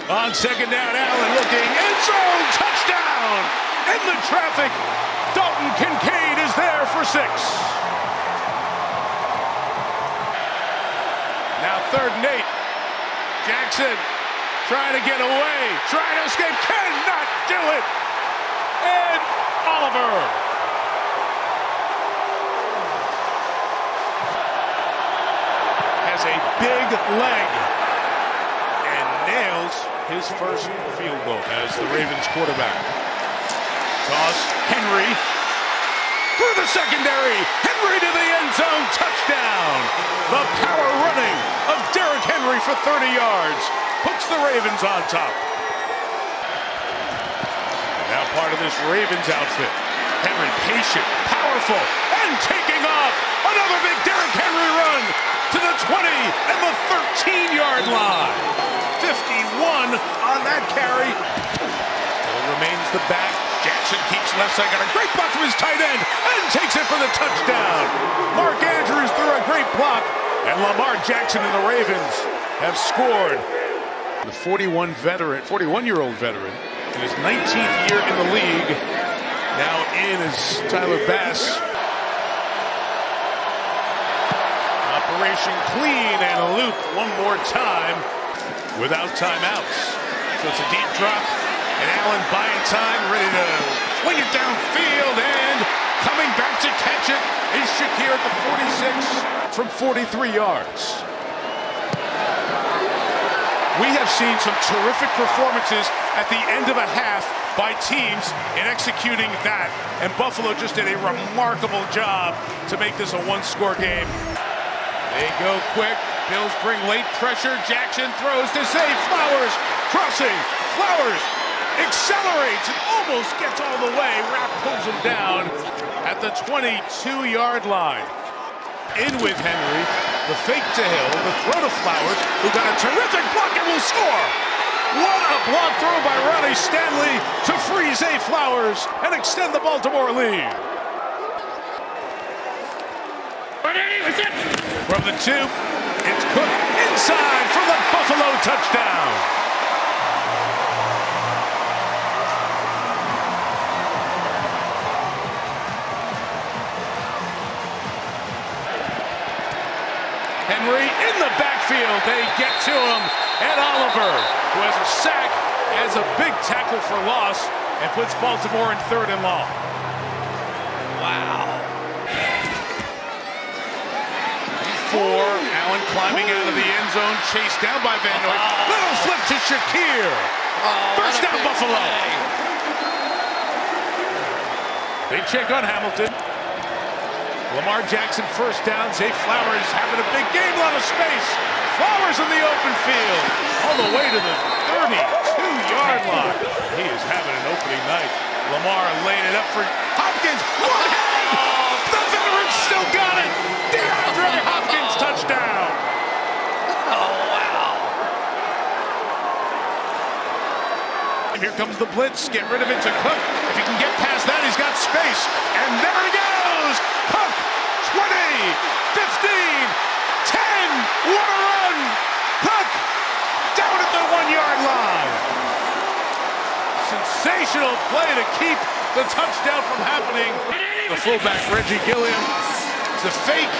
On second down, Allen looking, end zone, touchdown! In the traffic, Dalton Kincaid is there for 6. Now 3rd and 8. Jackson trying to get away, trying to escape, cannot do it! And Oliver. Has a big leg and nails his first field goal as the Ravens quarterback. Toss, Henry through the secondary, Henry to the end zone, touchdown! The power running of Derrick Henry for 30 yards puts the Ravens on top. Now part of this Ravens outfit. Henry patient, powerful, and taking off. Another big Derrick Henry run to the 20 and the 13-yard line. 51 on that carry. Still remains the back. Jackson keeps left side, got a great block from his tight end, and takes it for the touchdown. Mark Andrews threw a great block, and Lamar Jackson and the Ravens have scored. The 41-year-old veteran, in his 19th year in the league. Now in is Tyler Bass. Operation clean and a loop one more time without timeouts. So it's a deep drop, and Allen buying time, ready to fling it downfield, and coming back to catch it is Shakir at the 46 from 43 yards. We have seen some terrific performances at the end of a half by teams in executing that, and Buffalo just did a remarkable job to make this a one-score game. They go quick. Bills bring late pressure. Jackson throws to save Flowers. Crossing. Flowers accelerates and almost gets all the way. Rapp pulls him down at the 22-yard line. In with Henry, the fake to Hill, the throw to Flowers, who got a terrific block and will score. What a block throw by Ronnie Stanley to free Zay Flowers and extend the Baltimore lead. From the 2, it's Cook inside for the Buffalo touchdown. Henry in the backfield, they get to him, and Oliver, who has a sack, has a big tackle for loss, and puts Baltimore in 3rd and long. Wow. 4, Allen climbing out of the end zone, chased down by Van Noy. Little flip to Shakir. First down, Buffalo. They check on Hamilton. Lamar Jackson first down. Zay Flowers having a big game, a lot of space. Flowers in the open field, all the way to the 32-yard line. He is having an opening night. Lamar laying it up for Hopkins. One hand! The veteran still got it. DeAndre Hopkins touchdown. Oh, wow. Here comes the blitz. Get rid of it to Cook. If he can get past that, he's got space. And there he goes. Cook, 20, 15, 10. What a run. Cook down at the 1-yard line. Sensational play to keep the touchdown from happening. The fullback, Reggie Gilliam. It's a fake.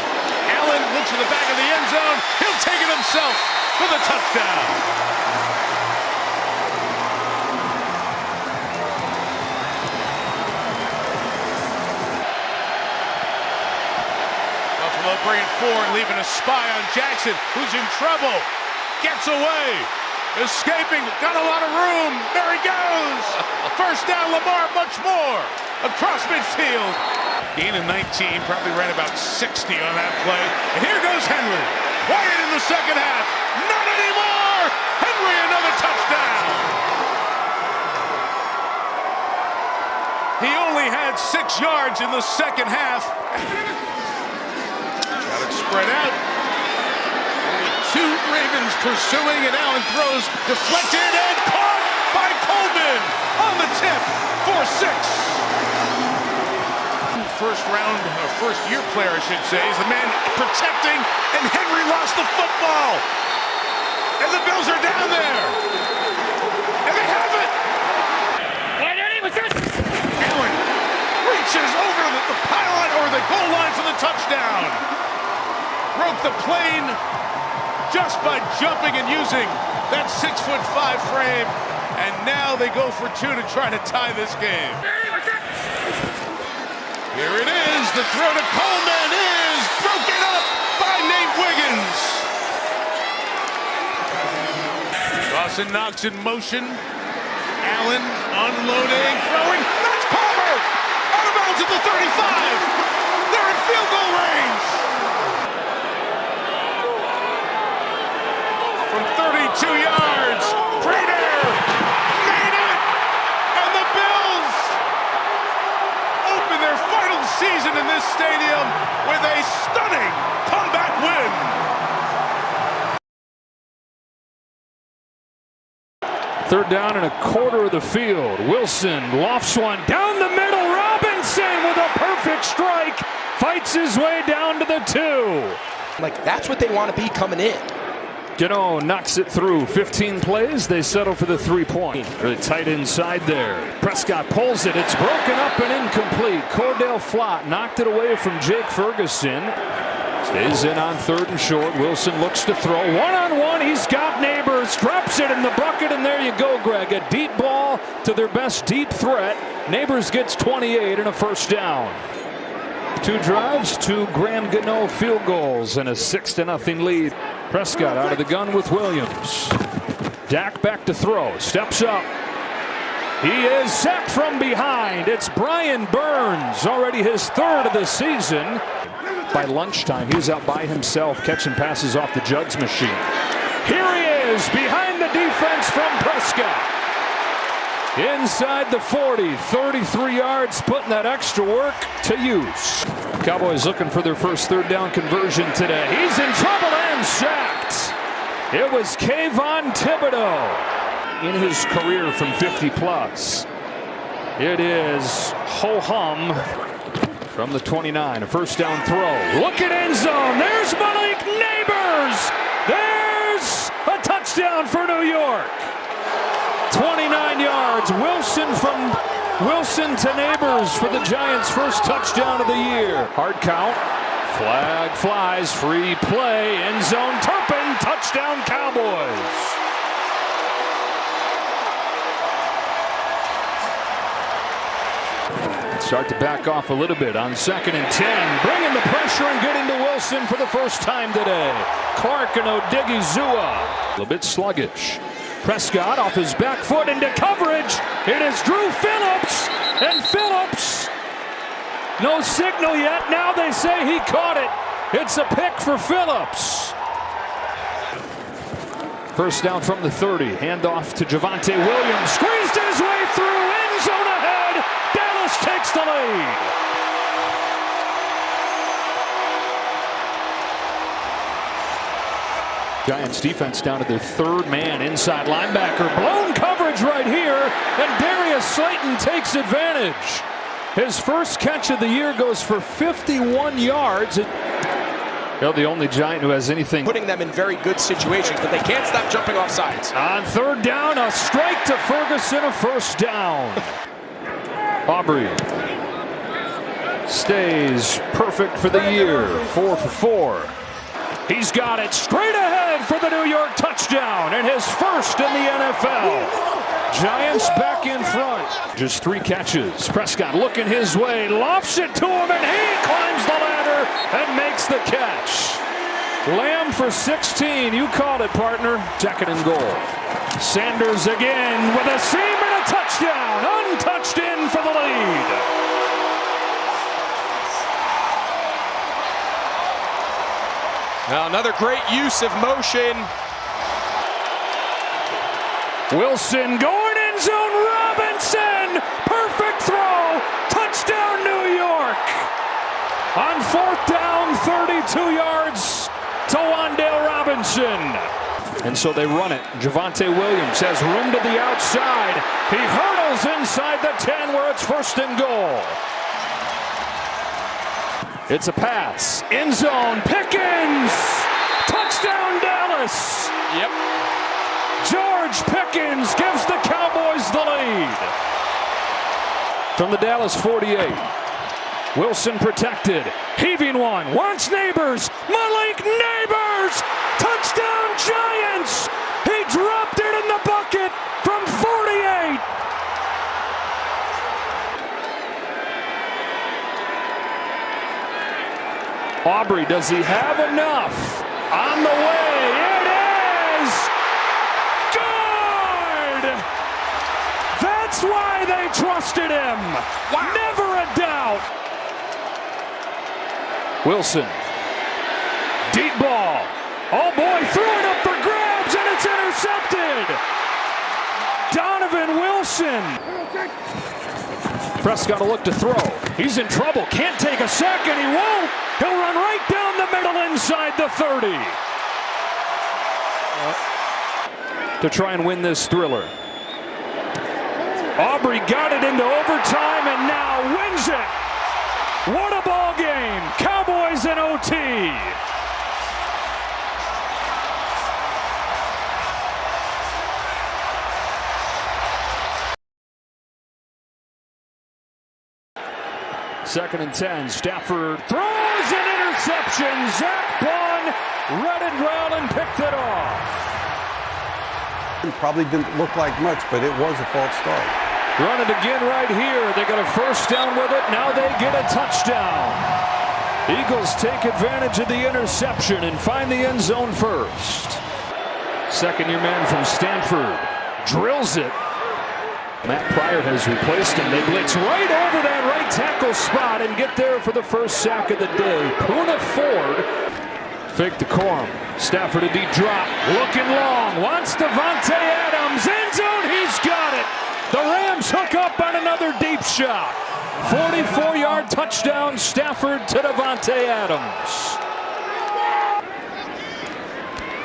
Allen looks at the back of the end zone. He'll take it himself for the touchdown. Buffalo bringing forward, leaving a spy on Jackson, who's in trouble. Gets away. Escaping, got a lot of room. There he goes. First down, Lamar, much more. Across midfield. Gain of 19, probably ran about 60 on that play. And here goes Henry. Quiet in the second half. Not anymore. Henry, another touchdown. He only had 6 yards in the second half. Got it spread out. Only 2 Ravens pursuing, and Allen throws deflected and caught by Coleman on the tip for 6. First year player, I should say, is the man protecting, and Henry lost the football. And the Bills are down there. And they have it. Allen reaches over the pylon or the goal line for the touchdown. Broke the plane just by jumping and using that 6'5" frame. And now they go for two to try to tie this game. Here it is. The throw to Coleman is broken up by Nate Wiggins. Dawson Knox in motion. Allen unloading, throwing. That's Palmer! Out of bounds at the 35. They're in field goal range. From 32 yards, Prater made it! And the Bills open their final season in this stadium with a stunning comeback win. Third down and a quarter of the field. Wilson lofts one down the middle. Robinson with a perfect strike. Fights his way down to the 2. Like, that's what they want to be coming in. Gano knocks it through. 15 plays. They settle for the 3-point. Really tight inside there. Prescott pulls it. It's broken up and incomplete. Cordell Flott knocked it away from Jake Ferguson. Stays in on 3rd and short. Wilson looks to throw. One-on-one. He's got Neighbors. Drops it in the bucket, and there you go, Greg. A deep ball to their best deep threat. Neighbors gets 28 and a first down. 2 drives, 2 Graham Gano field goals, and a 6-0 lead. Prescott out of the gun with Williams. Dak back to throw. Steps up. He is sacked from behind. It's Brian Burns, already his 3rd of the season. By lunchtime, he was out by himself catching passes off the jugs machine. Here he is behind the defense from Prescott. Inside the 40, 33 yards, putting that extra work to use. Cowboys looking for their first 3rd down conversion today. He's in trouble and sacked. It was Kayvon Thibodeau in his career from 50 plus. It is ho-hum from the 29, a first down throw. Look at end zone. There's Malik Neighbors. There's a touchdown for New York. 29 yards. Wilson to Neighbors for the Giants' first touchdown of the year. Hard count. Flag flies. Free play. End zone. Turpin. Touchdown Cowboys. Start to back off a little bit on 2nd and 10. Bringing the pressure and getting to Wilson for the first time today. Clark and Odigizua. A little bit sluggish. Prescott off his back foot into coverage. It is Drew Phillips. And Phillips, no signal yet. Now they say he caught it. It's a pick for Phillips. First down from the 30. Handoff to Javonte Williams. Squeezed his way through. End zone ahead. Dallas takes the lead. Giants defense down to their 3rd man. Inside linebacker. Blown coverage right here. And Darius Slayton takes advantage. His first catch of the year goes for 51 yards. They're the only Giant who has anything. Putting them in very good situations, but they can't stop jumping off sides. On 3rd down, a strike to Ferguson, a first down. Aubrey stays perfect for the year. 4 for 4. He's got it straight ahead for the New York touchdown and his first in the NFL. Giants back in front. Just 3 catches. Prescott looking his way, lofts it to him, and he climbs the ladder and makes the catch. Lamb for 16. You called it, partner. 2nd and goal. Sanders again with a seam and a touchdown. Untouched in for the lead. Now another great use of motion. Wilson going end zone. Robinson. Perfect throw. Touchdown New York. On 4th down, 32 yards to Wan'Dale Robinson. And so they run it. Javonte Williams has room to the outside. He hurdles inside the 10 where it's 1st and goal. It's a pass. End zone. Pickens. Touchdown Dallas. Yep. George Pickens gives the Cowboys the lead. From the Dallas 48. Wilson protected. Heaving one. Wants Neighbors. Malik Neighbors. Touchdown Giants. He dropped it in the bucket from 48. Aubrey, does he have enough? On the way. It is good. That's why they trusted him. Wow. Never a doubt. Wilson. Deep ball. Oh boy, threw it up for grabs and it's intercepted. Donovan Wilson. Prescott a look to throw. He's in trouble. Can't take a sack and he won't. He'll run right down the middle inside the 30. To try and win this thriller. Aubrey got it into overtime and now wins it. What a ball game. Cowboys in OT. Second and 10. Stafford throws an interception. Zach Bond read it well and picked it off. It probably didn't look like much, but it was a false start. Run it again right here. They got a first down with it. Now they get a touchdown. Eagles take advantage of the interception and find the end zone first. Second-year man from Stanford drills it. Matt Pryor has replaced him. They blitz right over that right tackle spot and get there for the first sack of the day. Poona Ford fake to Corum. Stafford a deep drop. Looking long. Wants Davante Adams. End zone. He's got it. The Rams hook up on another deep shot. 44-yard touchdown. Stafford to Davante Adams.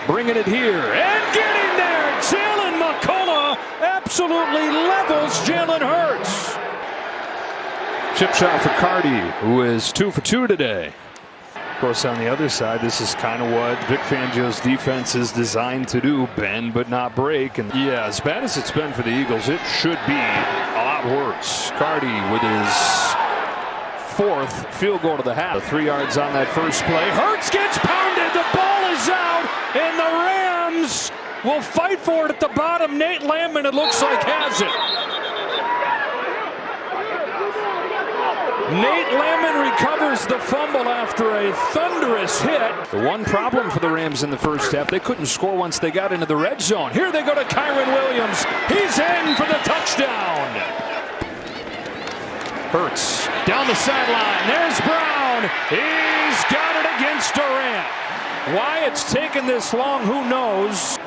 Bringing it here and getting there. Jalen McCullough absolutely levels Jalen Hurts. Chip shot for Cardi, who is 2 for 2 today. Of course, on the other side, this is kind of what Vic Fangio's defense is designed to do, bend but not break. And yeah, as bad as it's been for the Eagles, it should be a lot worse. Cardi with his 4th field goal to the half. 3 yards on that first play. Hurts gets pounded. The ball is out, and the Rams will fight for it at the bottom. Nate Landman, it looks like, has it. Nate Landman recovers the fumble after a thunderous hit. The one problem for the Rams in the first half, they couldn't score once they got into the red zone. Here they go to Kyren Williams. He's in for the touchdown. Hurts down the sideline. There's Brown. He's got it against Durant. Why it's taken this long, who knows?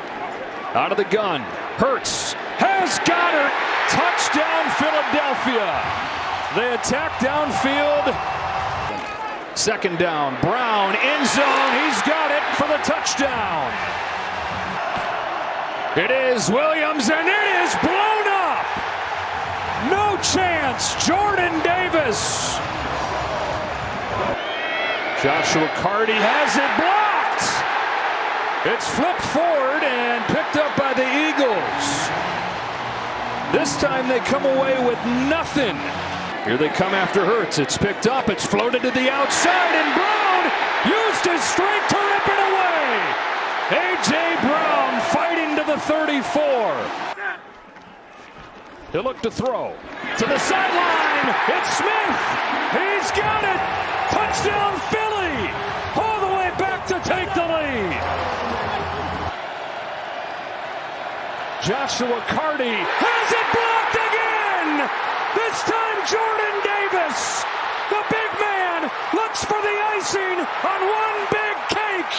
Out of the gun. Hurts has Goddard. Touchdown, Philadelphia. They attack downfield. Second down. Brown, end zone. He's got it for the touchdown. It is Williams, and it is blown up. No chance. Jordan Davis. Joshua Cardi has it blocked. It's flipped forward and picked up by the Eagles. This time they come away with nothing. Here they come after Hurts. It's picked up. It's floated to the outside, and Brown used his strength to rip it away. A.J. Brown fighting to the 34. He'll look to throw. To the sideline. It's Smith. He's got it. Touchdown Philly. All the way back to take the lead. Joshua Cardi has it blocked again. This time Jordan Davis. The big man looks for the icing on one big cake.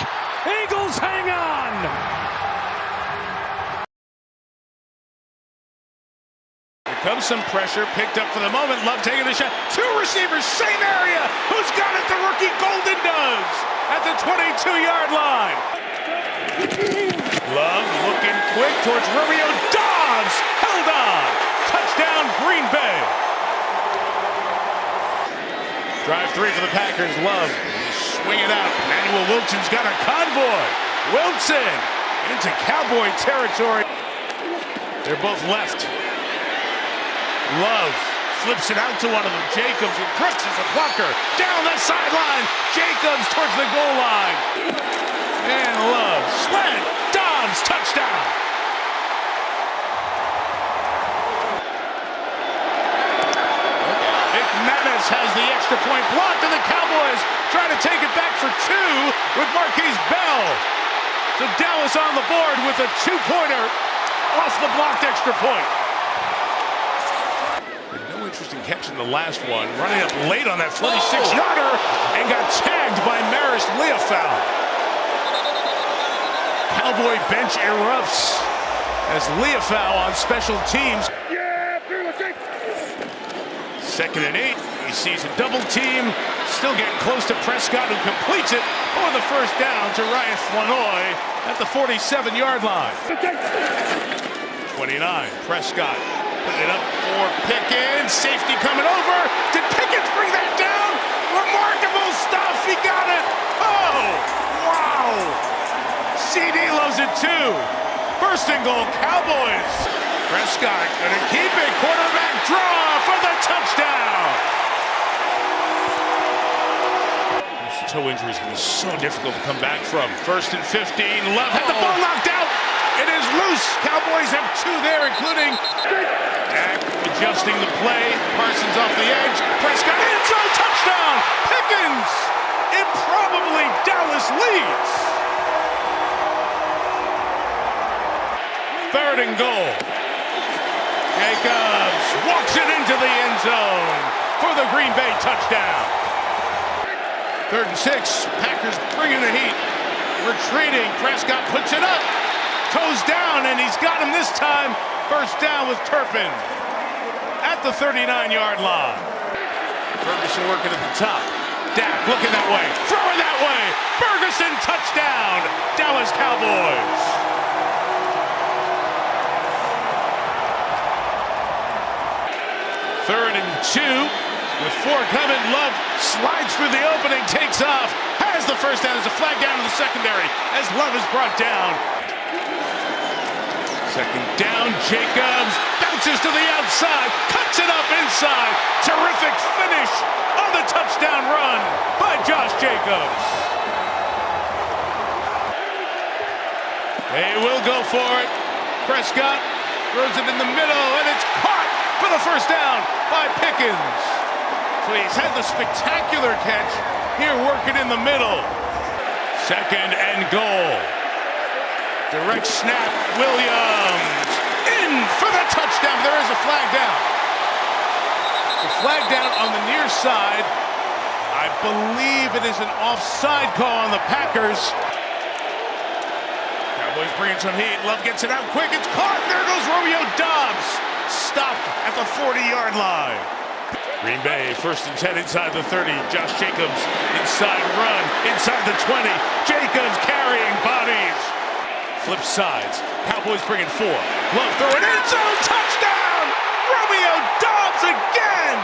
Eagles hang on. Here comes some pressure, picked up for the moment. Love taking the shot. 2 receivers, same area. Who's got it? The rookie Golden does at the 22-yard line. Love looking quick towards Romeo Doubs. Held on. Touchdown, Green Bay. Drive 3 for the Packers. Love swing it out. Emmanuel Wilson's got a convoy. Wilson into Cowboy territory. They're both left. Love flips it out to one of them. Jacobs with Brooks as a blocker. Down the sideline. Jacobs towards the goal line. And Love. Slant. Dobbs. Touchdown. McManus has the extra point blocked, and the Cowboys try to take it back for two with Marquise Bell. So Dallas on the board with a two-pointer off the blocked extra point. No interesting catch in the last one. Running up late on that 46-yarder and got tagged by Maris Leofau. Cowboy bench erupts as Leofau on special teams. Second and 8. He sees a double team. Still getting close to Prescott, who completes it for the first down to Ryan Flanoy at the 47-yard line. 29. Prescott putting it up for Pickens. Safety coming over. Did Pickens bring that down? Remarkable stuff. He got it. Oh, wow. CD loves it too. First and goal, Cowboys. Prescott gonna keep it. Quarterback draw for the touchdown. Those toe injuries can be so difficult to come back from. First and 15. Love had the ball knocked out. It is loose. Cowboys have two there, including Dak adjusting the play. Parsons off the edge. Prescott end zone touchdown. Pickens. Improbably Dallas leads. Third and goal. Jacobs walks it into the end zone for the Green Bay touchdown. Third and 6. Packers bringing the heat. Retreating. Prescott puts it up. Toes down, and he's got him this time. First down with Turpin at the 39-yard line. Ferguson working at the top. Dak looking that way. Throwing that way. Ferguson touchdown. Dallas Cowboys. Third and 2, with 4 coming. Love slides through the opening, takes off, has the first down. There's a flag down in the secondary as Love is brought down. Second down, Jacobs bounces to the outside, cuts it up inside. Terrific finish on the touchdown run by Josh Jacobs. They will go for it. Prescott throws it in the middle, and it's caught for the first down by Pickens. So he's had the spectacular catch here working in the middle. Second and goal. Direct snap, Williams in for the touchdown. There is a flag down. The flag down on the near side. I believe it is an offside call on the Packers. Cowboys bringing some heat. Love gets it out quick. It's caught. There goes Romeo Dobbs. Stopped at the 40-yard line. Green Bay, first and 10 inside the 30. Josh Jacobs, inside run, inside the 20. Jacobs carrying bodies. Flip sides. Cowboys bringing 4. Love throwing end zone touchdown. Romeo Dobbs again.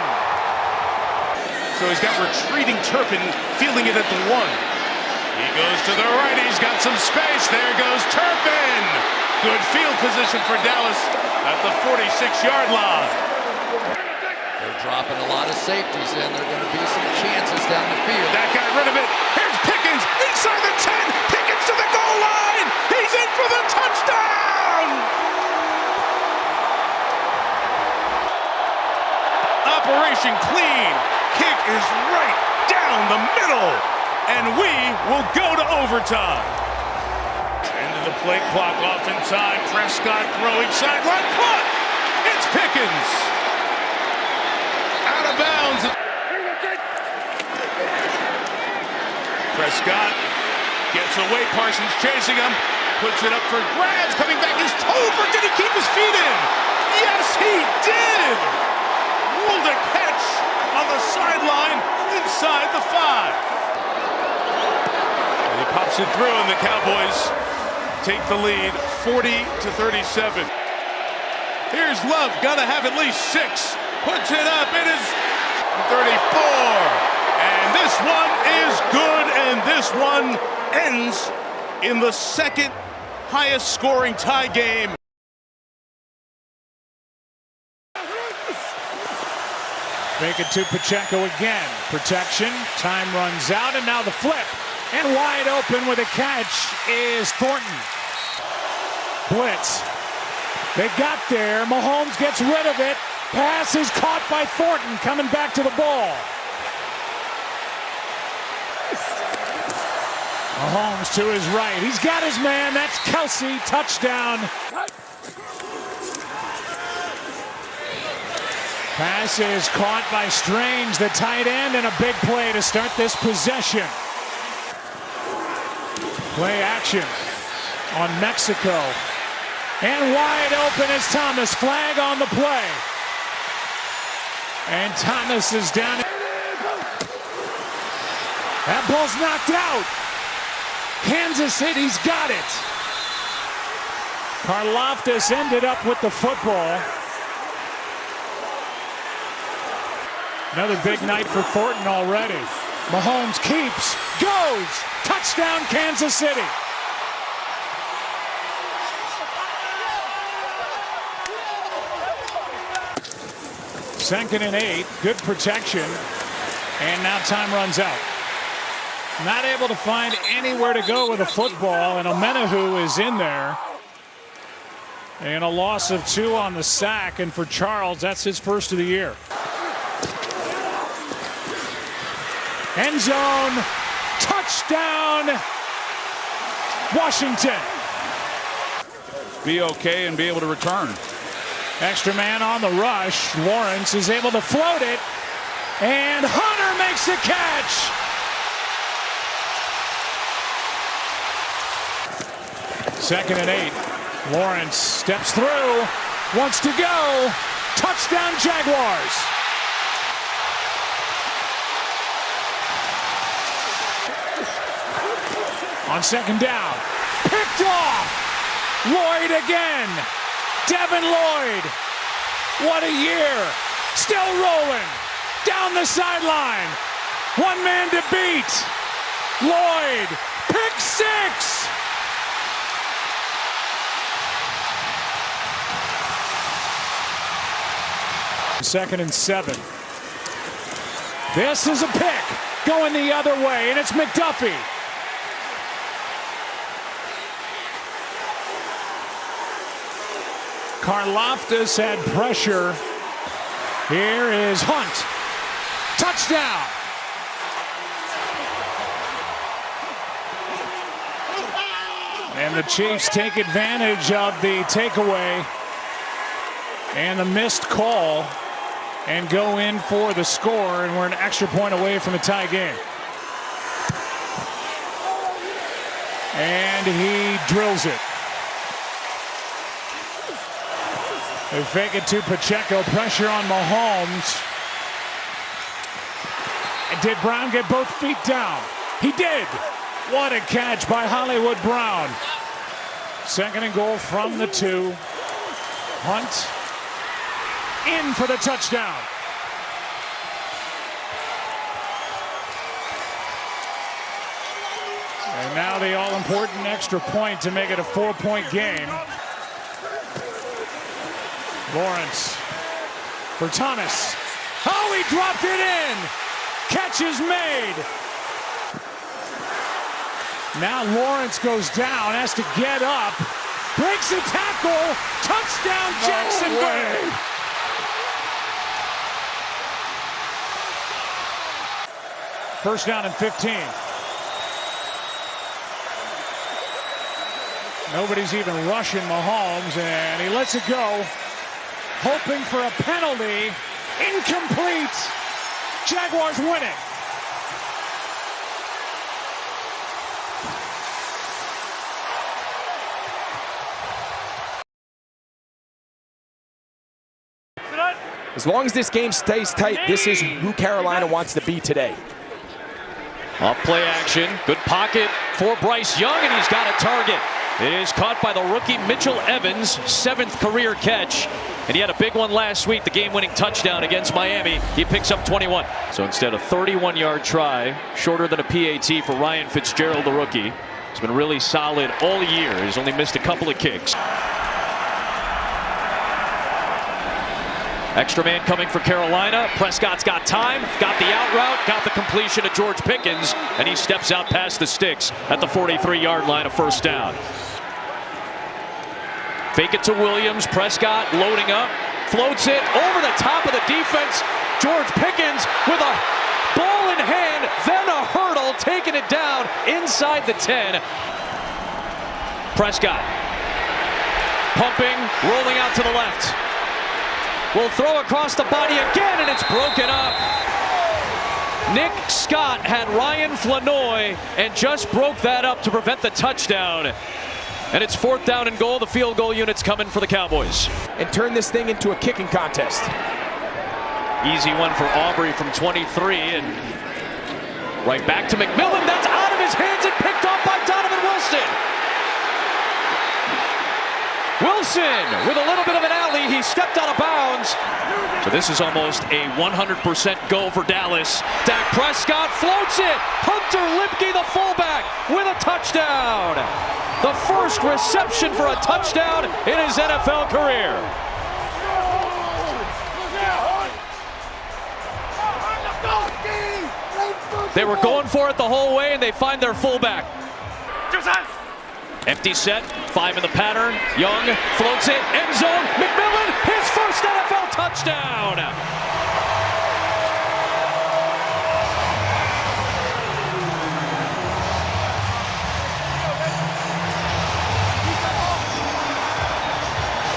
So he's got retreating Turpin, fielding it at the 1. He goes to the right. He's got some space. There goes Turpin. Good field position for Dallas at the 46-yard line. They're dropping a lot of safeties in. There are going to be some chances down the field. That got rid of it. Here's Pickens inside the 10. Pickens to the goal line. He's in for the touchdown. Operation clean. Kick is right down the middle. And we will go to overtime. End of the play clock off in time. Prescott throwing sideline caught. It's Pickens. Out of bounds. Prescott gets away. Parsons chasing him. Puts it up for grabs. Coming back is Tolbert. Did he keep his feet in? Yes, he did. Ruled a catch on the sideline inside the 5. And he pops it through, and the Cowboys take the lead 40-37. Here's Love, gotta have at least 6. Puts it up, it is 34. And this one is good, and this one ends in the second highest scoring tie game. Fake it to Pacheco again. Protection. Time runs out, and now the flip. And wide open with a catch is Thornton. Blitz. They got there. Mahomes gets rid of it. Pass is caught by Thornton coming back to the ball. Mahomes to his right. He's got his man. That's Kelsey. Touchdown. Pass is caught by Strange, the tight end, and a big play to start this possession. Play action on Mexico. And wide open is Thomas. Flag on the play. And Thomas is down. That ball's knocked out. Kansas City's got it. Karlaftis ended up with the football. Another big night for Thornton already. Mahomes keeps, goes, touchdown Kansas City. Second and 8, good protection, and now time runs out. Not able to find anywhere to go with the football, and Omenahu is in there. And a loss of 2 on the sack, and for Charles, that's his first of the year. End zone, touchdown, Washington. Be okay and be able to return. Extra man on the rush. Lawrence is able to float it, and Hunter makes the catch. Second and 8. Lawrence steps through, wants to go. Touchdown Jaguars. On second down, picked off. Lloyd again. Devin Lloyd. What a year. Still rolling. Down the sideline. One man to beat. Lloyd. Pick 6. Second and 7. This is a pick. Going the other way, and it's McDuffie. Karlaftis had pressure. Here is Hunt. Touchdown. And the Chiefs take advantage of the takeaway and the missed call and go in for the score, and we're an extra point away from a tie game. And he drills it. They fake it to Pacheco. Pressure on Mahomes. And did Brown get both feet down? He did. What a catch by Hollywood Brown. Second and goal from the 2. Hunt in for the touchdown. And now the all-important extra point to make it a 4-point game. Lawrence for Thomas. Oh, he dropped it in. Catch is made. Now Lawrence goes down, has to get up. Breaks a tackle. Touchdown Jacksonville. First down and 15. Nobody's even rushing Mahomes, and he lets it go. Hoping for a penalty. Incomplete. Jaguars winning. As long as this game stays tight, this is who Carolina wants to be today. Off play action. Good pocket for Bryce Young, and he's got a target. It is caught by the rookie Mitchell Evans, 7th career catch. And he had a big one last week, the game-winning touchdown against Miami. He picks up 21. So instead, a 31-yard try, shorter than a PAT for Ryan Fitzgerald, the rookie. He's been really solid all year. He's only missed a couple of kicks. Extra man coming for Carolina. Prescott's got time, got the out route, got the completion to George Pickens, and he steps out past the sticks at the 43-yard line of first down. Fake it to Williams. Prescott loading up, floats it over the top of the defense. George Pickens with a ball in hand, then a hurdle, taking it down inside the 10. Prescott pumping, rolling out to the left. Will throw across the body again, and it's broken up. Nick Scott had Ryan Flanoy and just broke that up to prevent the touchdown. And it's 4th down and goal. The field goal unit's coming for the Cowboys. And turn this thing into a kicking contest. Easy one for Aubrey from 23, and right back to McMillan. That's out of his hands and picked off by Donovan Wilson. Wilson with a little bit of an alley. He stepped out of bounds. So this is almost a 100% go for Dallas. Dak Prescott floats it. Hunter Lipke, the fullback, with a touchdown. The first reception for a touchdown in his NFL career. They were going for it the whole way, and they find their fullback. Empty set, 5 in the pattern. Young floats it, end zone. McMillan, his first NFL touchdown.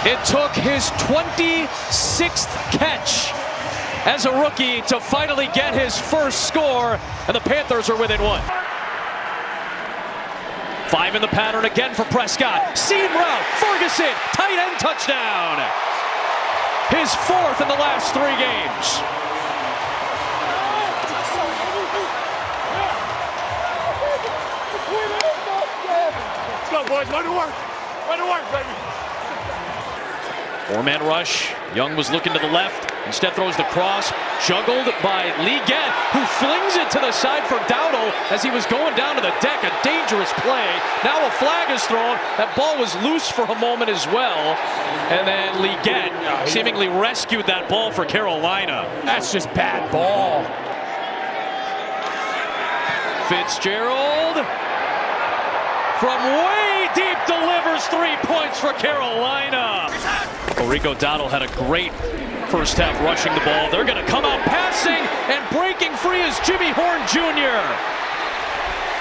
It took his 26th catch as a rookie to finally get his first score, and the Panthers are within 1. 5 in the pattern again for Prescott. Seam route, Ferguson, tight end touchdown. His 4th in the last 3 games. Let's go, boys. Run to work. Run to work, baby. 4-man rush. Young was looking to the left. Instead throws the cross. Juggled by Legette, who flings it to the side for Dowdle as he was going down to the deck. A dangerous play. Now a flag is thrown. That ball was loose for a moment as well. And then Legette seemingly rescued that ball for Carolina. That's just bad ball. Fitzgerald from way deep delivers 3 points for Carolina. Rico Dowdle had a great first half rushing the ball. They're going to come out passing, and breaking free is Jimmy Horn Jr.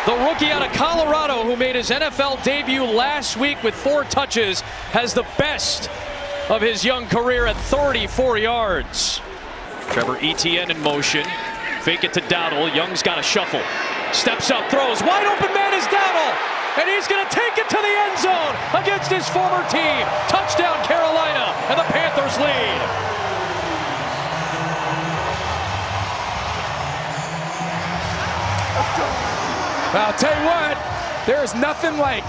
The rookie out of Colorado, who made his NFL debut last week with 4 touches, has the best of his young career at 34 yards. Trevor Etienne in motion. Fake it to Dowdle. Young's got a shuffle. Steps up, throws. Wide open man is Dowdle. And he's going to take it to the end zone against his former team. Touchdown Carolina, and the Panthers lead. I'll tell you what, there is nothing like,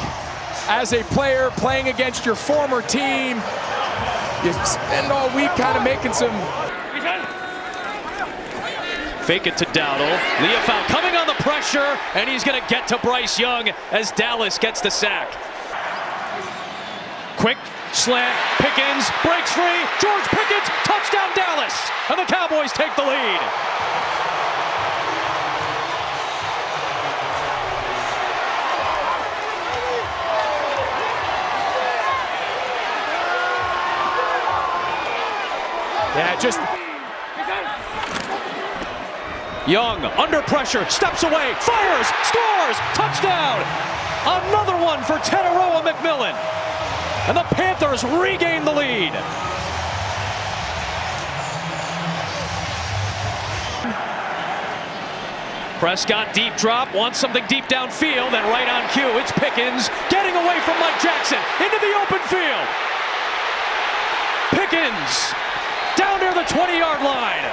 as a player playing against your former team, you spend all week kind of making some... Fake it to Dowdle. Leofau coming on the pressure, and he's going to get to Bryce Young as Dallas gets the sack. Quick slant, Pickens breaks free. George Pickens, touchdown Dallas, and the Cowboys take the lead. Yeah, just... Young, under pressure, steps away, fires, scores, touchdown! Another one for Teteroa McMillan. And the Panthers regain the lead. Prescott deep drop, wants something deep downfield, and right on cue, it's Pickens getting away from Mike Jackson into the open field. Pickens down near the 20-yard line.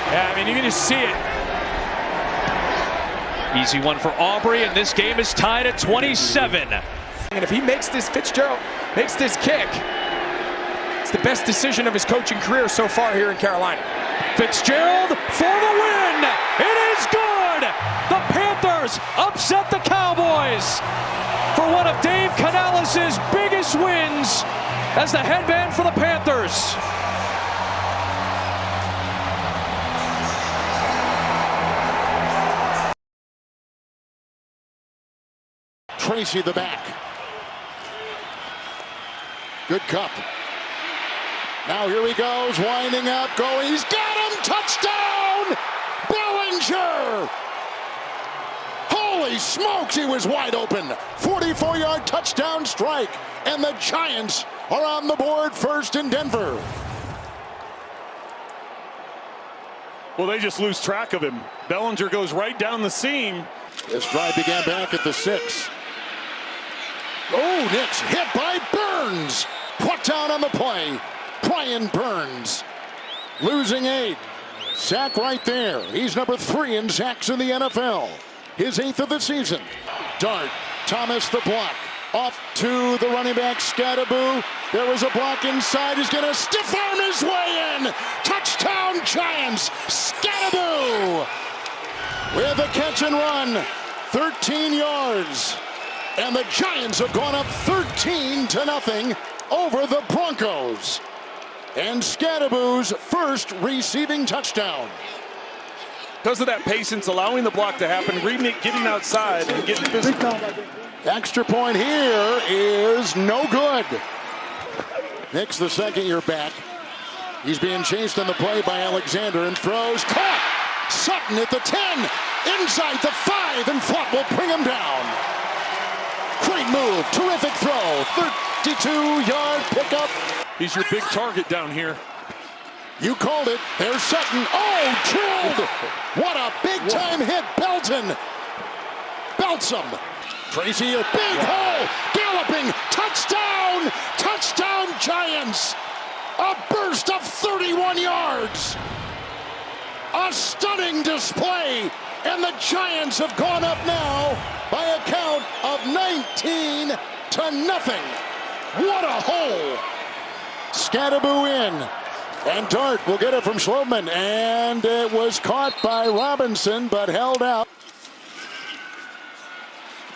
Yeah, I mean, you can just see it. Easy one for Aubrey, and this game is tied at 27. And if he makes this, Fitzgerald makes this kick, it's the best decision of his coaching career so far here in Carolina. Fitzgerald for the win. It is is good! The Panthers upset the Cowboys for one of Dave Canales' biggest wins as the headman for the Panthers. Tracy the back. Good cup. Now here he goes, winding up, going. He's got him! Touchdown! Bellinger! Holy smokes, he was wide open. 44-yard touchdown strike. And the Giants are on the board first in Denver. Well, they just lose track of him. Bellinger goes right down the seam. This drive began back at the 6. Oh, Knicks hit by Burns. Put down on the play. Brian Burns losing 8. Sack right there. He's number 3 in sacks in the NFL. His 8th of the season. Dart. Thomas the block. Off to the running back, Scatterboo. There was a block inside. He's going to stiff arm his way in. Touchdown Giants. Scatterboo with a catch and run. 13 yards. And the Giants have gone up 13-0 over the Broncos. And Scatterboo's first receiving touchdown. Because of that patience, allowing the block to happen, Reednick getting outside and getting physical. Extra point here is no good. Knicks, the second-year back. He's being chased on the play by Alexander and throws. Caught! Sutton at the 10. Inside the 5, and Flott will bring him down. Great move. Terrific throw. 32-yard pickup. He's your big target down here. You called it. There's Sutton. Oh, drilled! What a big-time hit. Belton belts him. Tracy, a big hole. Galloping. Touchdown! Touchdown, Giants! A burst of 31 yards. A stunning display. And the Giants have gone up now by a count of 19-0. What a hole. Scatterboo in. And Dart will get it from Schlotman. And it was caught by Robinson, but held out.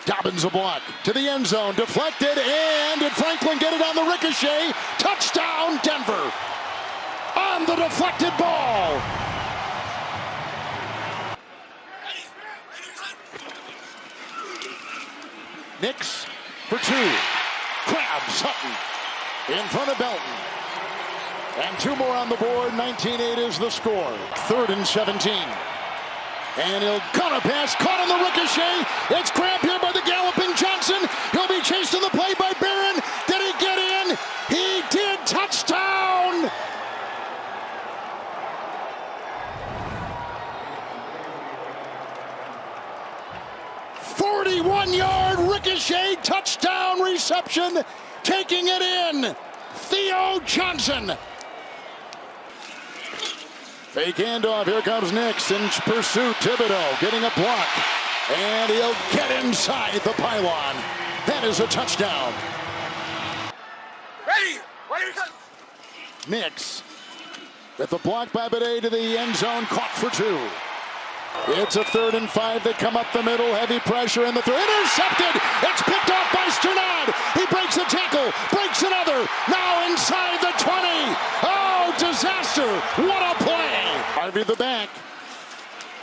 Dobbins a block to the end zone. Deflected. And did Franklin get it on the ricochet? Touchdown, Denver. On the deflected ball. Knicks for 2. Grabs Sutton in front of Belton. And 2 more on the board. 19-8 is the score. 3rd and 17. And he'll cut a pass. Caught on the ricochet. It's grabbed here by the galloping Johnson. He'll be chased on the play by Barron. Did he get in? He did. Touchdown! '41-yard ricochet touchdown reception. Taking it in. Theo Johnson. Fake handoff. Here comes Knicks in pursuit. Thibodeau getting a block. And he'll get inside the pylon. That is a touchdown. Ready. Knicks with the block by Bidet to the end zone. Caught for 2. It's a 3rd and 5. They come up the middle. Heavy pressure in the third. Intercepted. It's picked off by Sternad. He breaks a tackle. Breaks another. Now inside the 20. Oh, disaster. What a play. Harvey the back.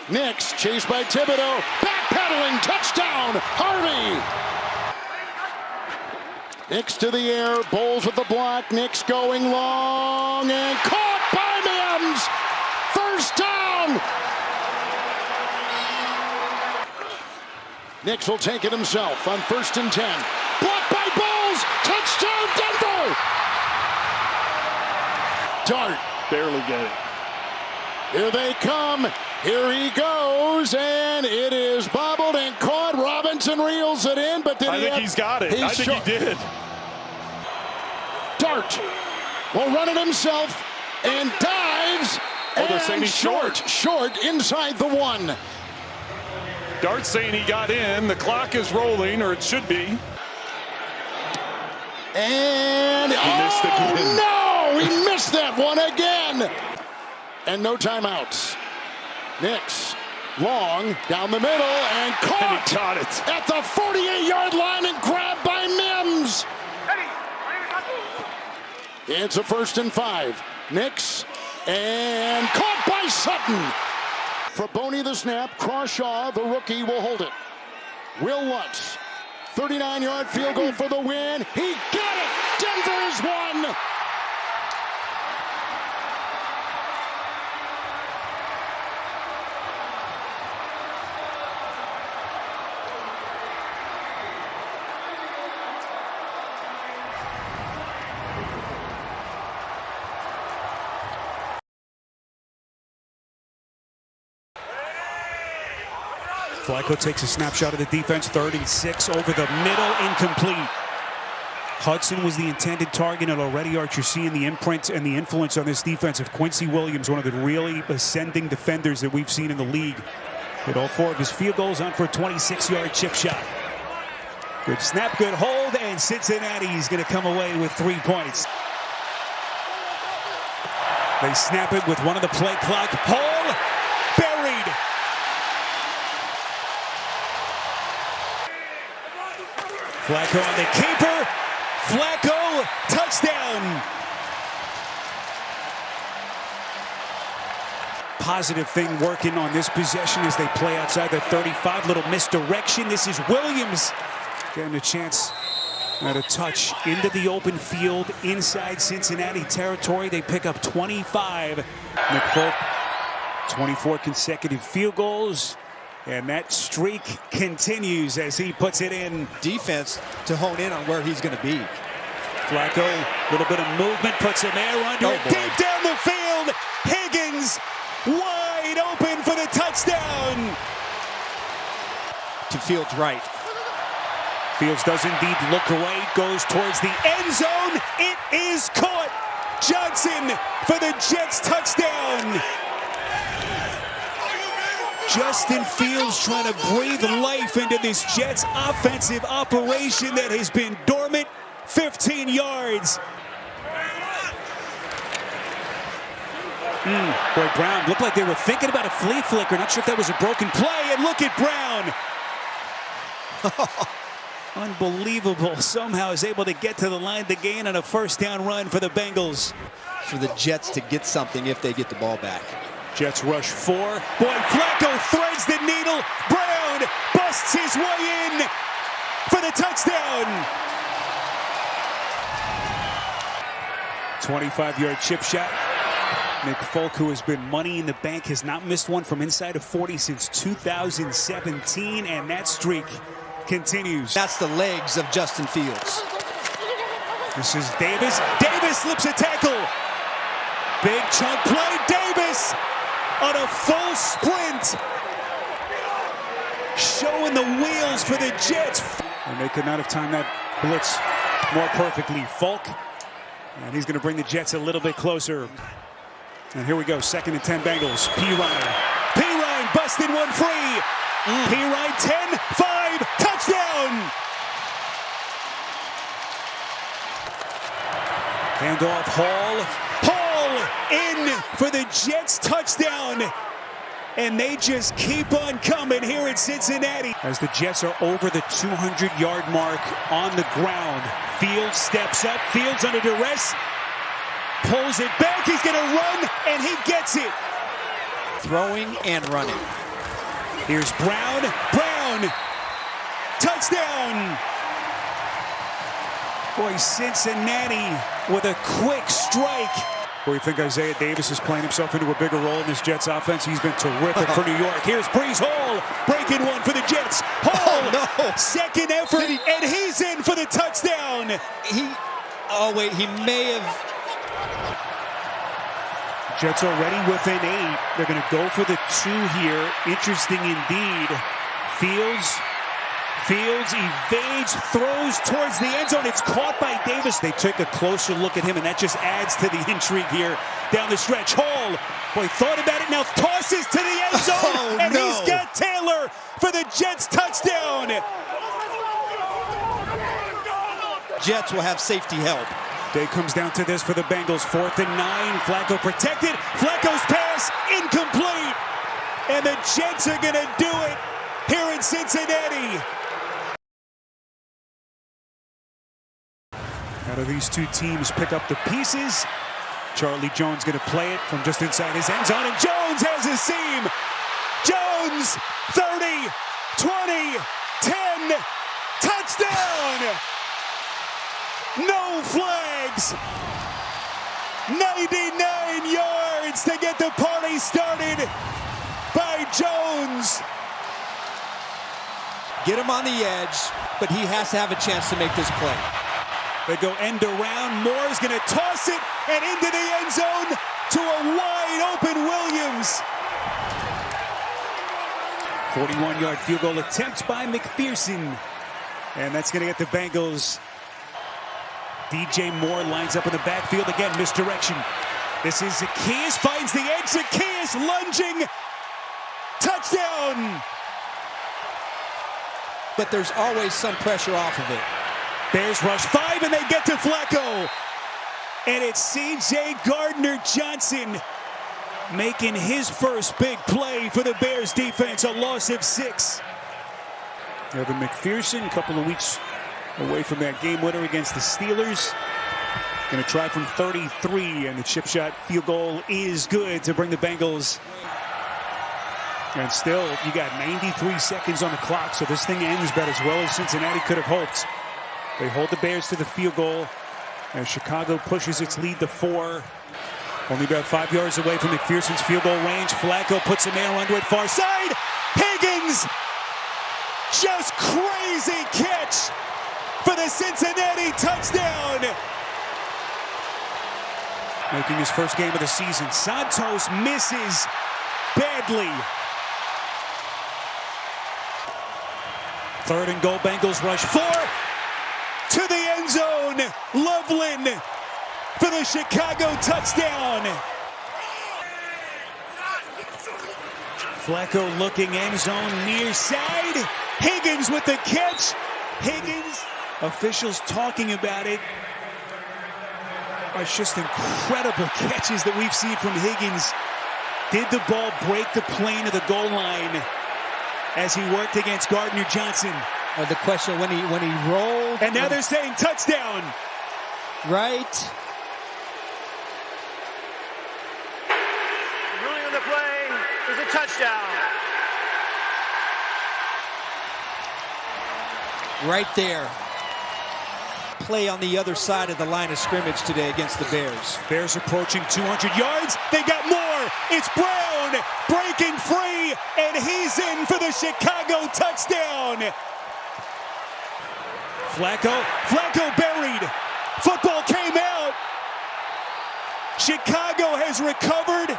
Knicks chased by Thibodeau. Backpedaling. Touchdown. Harvey. Knicks to the air. Bowles with the block. Knicks going long. And caught by Mims. First down. Knicks will take it himself on 1st and 10. Blocked by Bowles. Touchdown, Denver. Dart. Barely get it. Here they come. Here he goes. And it is bobbled and caught. Robinson reels it in. But I think he's got it. I think he did. Dart will run it himself and dives. Oh, they're saying he's short. Short inside the 1. Dart's saying he got in. The clock is rolling, or it should be. And missed again. No, he missed that one again. And no timeouts. Knicks Long down the middle and caught, it. at the 48-yard line and grabbed by Mims. It's a 1st and 5. Nix and caught by Sutton. For Boney the snap. Crawshaw, the rookie, will hold it. Will Lutz, 39-yard field goal for the win. He got it. Denver has won. Flacco takes a snapshot of the defense, 3rd and 6 over the middle, incomplete. Hudson was the intended target, and already, Art, you're seeing the imprint and the influence on this defense of Quincy Williams, one of the really ascending defenders that we've seen in the league. Hit all 4 of his field goals on for a 26-yard chip shot. Good snap, good hold, and Cincinnati is going to come away with 3 points. They snap it with one of the play clock. Hall buried. Flacco on the keeper. Flacco, touchdown. Positive thing working on this possession as they play outside the 35. Little misdirection. This is Williams getting a chance at a touch into the open field inside Cincinnati territory. They pick up 25. Nick Folk, 24 consecutive field goals. And that streak continues as he puts it in. Defense to hone in on where he's going to be. Flacco, a little bit of movement, puts some air under it. Deep down the field. Higgins wide open for the touchdown. To Fields' right. Fields does indeed look away, goes towards the end zone. It is caught. Johnson for the Jets touchdown. Justin Fields trying to breathe life into this Jets offensive operation that has been dormant. 15 yards. Boy, Brown looked like they were thinking about a flea flicker. Not sure if that was a broken play. And look at Brown. Unbelievable. Somehow is able to get to the line to gain on a 1st down run for the Bengals. For the Jets to get something if they get the ball back. Jets rush 4. Boy, Flacco threads the needle. Brown busts his way in for the touchdown. 25-yard chip shot. Nick Folk, who has been money in the bank, has not missed one from inside of 40 since 2017, and that streak continues. That's the legs of Justin Fields. This is Davis. Davis slips a tackle. Big chunk play. Davis on a full sprint. Showing the wheels for the Jets. And they could not have timed that blitz more perfectly. Folk. And he's going to bring the Jets a little bit closer. And here we go. 2nd and 10 Bengals. P-Ryan busted one free. P-Ryan 10, 5, touchdown. Handoff Hall. In for the Jets touchdown. And they just keep on coming here in Cincinnati. As the Jets are over the 200-yard mark on the ground. Fields steps up. Fields under duress. Pulls it back. He's going to run, and he gets it. Throwing and running. Here's Brown. Brown. Touchdown. Boy, Cincinnati with a quick strike. Where you think Isaiah Davis is playing himself into a bigger role in this Jets offense? He's been terrific for New York. Here's Breece Hall breaking one for the Jets. Hall, second effort, and he's in for the touchdown. He may have. Jets already within 8. They're going to go for the 2 here. Interesting indeed. Fields evades, throws towards the end zone. It's caught by Davis. They took a closer look at him, and that just adds to the intrigue here down the stretch. Hall, boy, thought about it, now tosses to the end zone, he's got Taylor for the Jets touchdown. Jets will have safety help. Day comes down to this for the Bengals. 4th and 9. Flacco protected. Flacco's pass incomplete. And the Jets are going to do it here in Cincinnati. How do these two teams pick up the pieces? Charlie Jones going to play it from just inside his end zone, and Jones has a seam. Jones, 30, 20, 10, touchdown! No flags. 99 yards to get the party started by Jones. Get him on the edge, but he has to have a chance to make this play. They go end around. Moore's going to toss it and into the end zone to a wide open Williams. 41-yard field goal attempt by McPherson. And that's going to get the Bengals. DJ Moore lines up in the backfield again. Misdirection. This is Zacchaeus, finds the edge. Zacchaeus lunging. Touchdown. But there's always some pressure off of it. Bears rush 5 and they get to Flacco. And it's C.J. Gardner-Johnson making his first big play for the Bears defense, a loss of 6. Evan McPherson, a couple of weeks away from that game winner against the Steelers. Going to try from 33, and the chip shot field goal is good to bring the Bengals. And still, you got 93 seconds on the clock, so this thing ends about as well as Cincinnati could have hoped. They hold the Bears to the field goal as Chicago pushes its lead to 4. Only about 5 yards away from McPherson's field goal range. Flacco puts a man under it, far side. Higgins, just crazy catch for the Cincinnati touchdown. Making his first game of the season. Santos misses badly. 3rd and goal, Bengals rush 4 to the end zone. Loveland for the Chicago touchdown. Flacco looking end zone near side. Higgins with the catch. Higgins, officials talking about it. It's just incredible catches that we've seen from Higgins. Did the ball break the plane of the goal line as he worked against Gardner-Johnson? The question when he rolled. And now they're saying touchdown. Right. Ruling on the play is a touchdown. Right there. Play on the other side of the line of scrimmage today against the Bears. Bears approaching 200 yards. They got more. It's Brown breaking free, and he's in for the Chicago touchdown. Flacco buried. Football came out. Chicago has recovered.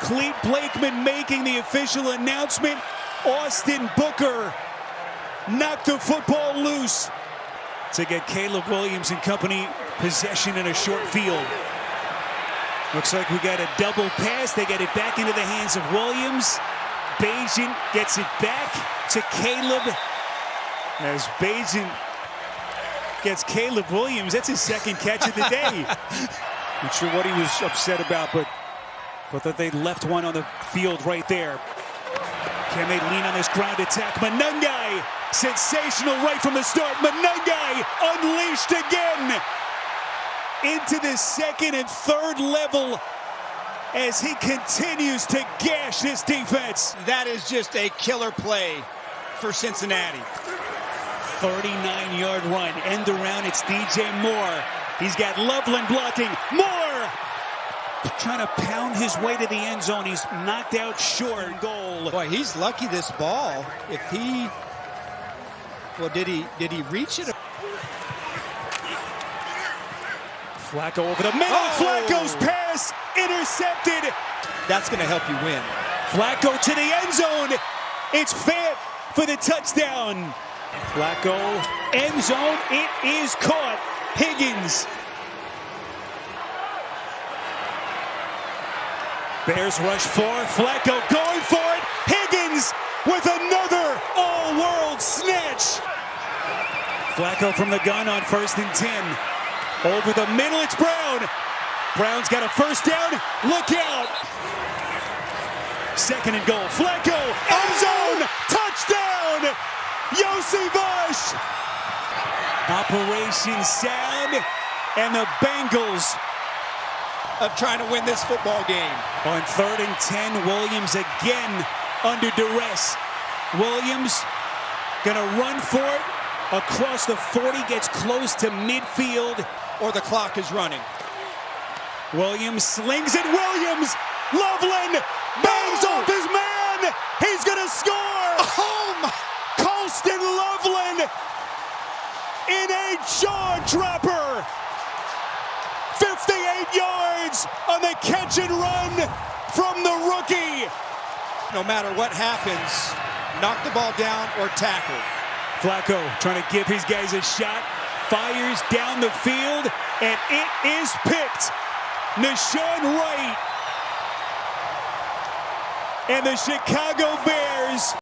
Clete Blakeman making the official announcement. Austin Booker knocked the football loose to get Caleb Williams and company possession in a short field. Looks like we got a double pass. They get it back into the hands of Williams. Bagent gets it back to Caleb. As Bagent gets Caleb Williams, that's his second catch of the day. Not sure what he was upset about, but that they left one on the field right there. Can they lean on this ground attack? Monangai, sensational right from the start. Monangai unleashed again into the 2nd and 3rd level as he continues to gash this defense. That is just a killer play for Cincinnati. 39-yard run, end around, it's DJ Moore. He's got Loveland blocking. Moore trying to pound his way to the end zone. He's knocked out short. Goal. Boy, he's lucky this ball. If he, well, did he reach it? Flacco over the middle. Oh. Flacco's pass intercepted. That's going to help you win. Flacco to the end zone. It's Fant for the touchdown. Flacco, end zone. It is caught. Higgins. Bears rush 4. Flacco going for it. Higgins with another all-world snatch. Flacco from the gun on 1st and 10. Over the middle, it's Brown. Brown's got a first down. Look out. 2nd and goal. Flacco, end zone, touchdown! Yossi Bush! Operation Sound, and the Bengals of trying to win this football game. on 3rd and 10. Williams again under duress. Williams gonna run for it across the 40, gets close to midfield. Or the clock is running. Williams slings it. Williams, Loveland bangs off his man. He's gonna score. Home. Colston Loveland in a jaw dropper. 58 yards on the catch and run from the rookie. No matter what happens, knock the ball down or tackle. Flacco trying to give his guys a shot. Fires down the field, and it is picked. Nahshon Wright and the Chicago Bears